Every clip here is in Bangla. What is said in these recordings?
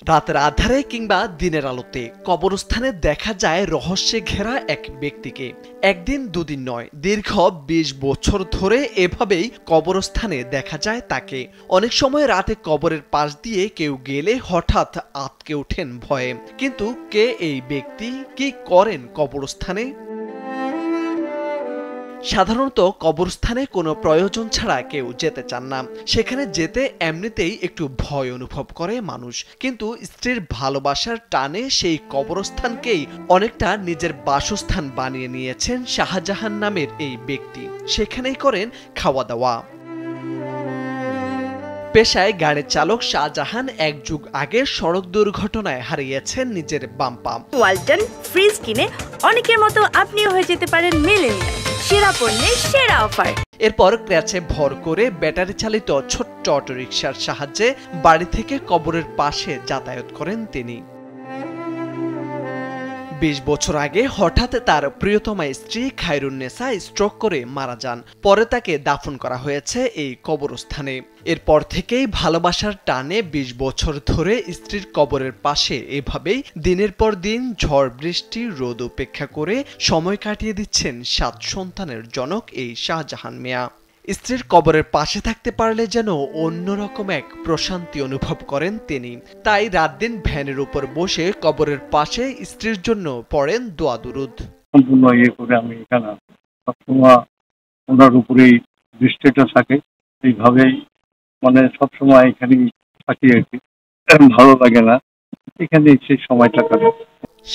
রাতের আধারে কিংবা দিনের আলোতে কবরস্থানে দেখা যায় রহস্যে ঘেরা এক ব্যক্তিকে। একদিন দুদিন নয়, দীর্ঘ ২০ বছর ধরে এভাবেই কবরস্থানে দেখা যায় তাকে। অনেক সময় রাতে কবরের পাশ দিয়ে কেউ গেলে হঠাৎ আঁতকে ওঠেন ভয়ে। কিন্তু কে এই ব্যক্তি, কি করেন কবরস্থানে? সাধারণত কবরস্থানে কোনো প্রয়োজন ছাড়া কেউ যেতে চান না। সেখানে যেতে এমনিতেই একটু ভয় অনুভব করে মানুষ। কিন্তু স্ত্রীর ভালোবাসার টানে সেই কবরস্থানকেই অনেকটা নিজের বাসস্থান বানিয়ে নিয়েছেন শাহজাহান নামের এই ব্যক্তি। সেখানেই করেন খাওয়া দাওয়া। পেশায় গাড়ির চালক শাহজাহান এক যুগ আগে সড়ক দুর্ঘটনায় হারিয়েছেন নিজের বাম পা। ওয়ালটন ফ্রিজ কিনে অনেকের মতো আপনিও হয়ে যেতে পারেন মিলেনিয়াল। সেরা পণ্যের সেরা অফার। এরপর ক্র্যাচে ভর করে ব্যাটারি চালিত ছোট্ট অটোরিকশার সাহায্যে বাড়ি থেকে কবরের পাশে যাতায়াত করেন তিনি। ২০ বছর আগে হঠাৎ তার প্রিয়তমা স্ত্রী খায়রুন্নেসা স্ট্রোক করে মারা যান। পরে তাকে দাফন করা হয়েছে এই কবরস্থানে। এরপর থেকেই ভালোবাসার টানে ২০ বছর ধরে স্ত্রীর কবরের পাশে এভাবেই দিনের পর দিন ঝড় বৃষ্টি রোদ উপেক্ষা করে সময় কাটিয়ে দিচ্ছেন ৭ সন্তানের জনক এই শাহজাহান মিয়া। স্ত্রীর কবরের পাশে থাকতে পারলে যেন অন্যরকম এক প্রশান্তি অনুভব করেন তিনি। তাই রাত দিন ভ্যানের উপর বসে কবরের পাশে স্ত্রীর জন্য পড়েন দোয়া দুরুদ। সম্পূর্ণ করে আমি এখানে সবসময় ওনার উপরেই দৃষ্টিটা থাকে, এইভাবেই সবসময় এখানেই থাকি আর কি। ভালো লাগে না, এখানে সেই সময়টা কাটে।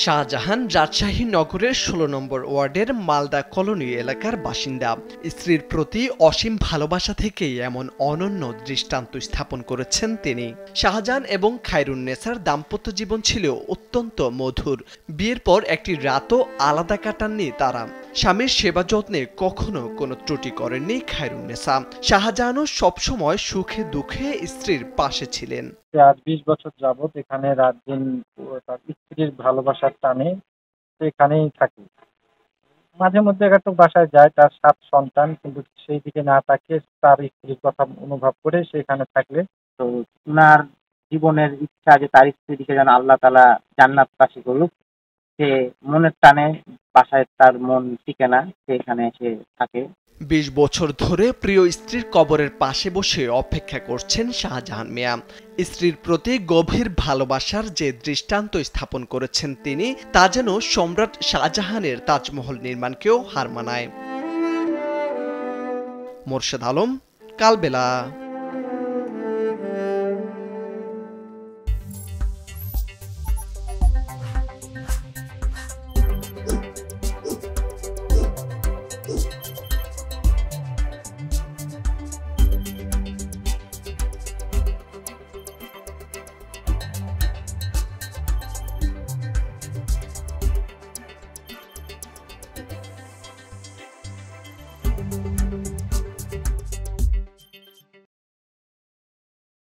শাহজাহান রাজশাহী নগরের ১৬ নম্বর ওয়ার্ডের মালদা কলোনি এলাকার বাসিন্দা। স্ত্রীর প্রতি অসীম ভালোবাসা থেকেই এমন অনন্য দৃষ্টান্ত স্থাপন করেছেন তিনি। শাহজাহান এবং খায়রুন্নেসার দাম্পত্য জীবন ছিল অত্যন্ত মধুর। বিয়ের পর একটি রাতও আলাদা কাটাননি তারা। স্বামীর সেবা যত্নে কখনো কোনো ত্রুটি করেননি খায়রুন্নেসা। শাহজাহানও সবসময় সুখে দুঃখে স্ত্রীর পাশে ছিলেন। আজ ২০ বছর যাবৎ এখানে রাত দিন তার স্ত্রীর ভালোবাসার টানে এখানেই থাকি। মাঝে মধ্যে একটু বাসায় যায়, তার ৭ সন্তান, কিন্তু সেই দিকে না তাকিয়ে তার স্ত্রীর কথা অনুভব করে সেখানে থাকলে তো উনার জীবনের ইচ্ছা যে তার স্ত্রীকে যেন আল্লাহ তাআলা জান্নাতবাসী করুক, সে মনের টানে বাসায় তার মন টিকে না, সে এখানে এসে থাকে। ২০ বছর ধরে প্রিয় স্ত্রীর কবরের পাশে বসে অপেক্ষা করছেন শাহজাহান মিয়া। স্ত্রীর প্রতি গভীর ভালোবাসার যে দৃষ্টান্ত স্থাপন করেছেন তিনি, তা যেন সম্রাট শাহজাহানের তাজমহল নির্মাণকেও হার মানায়। মোরশেদ আলম, কালবেলা।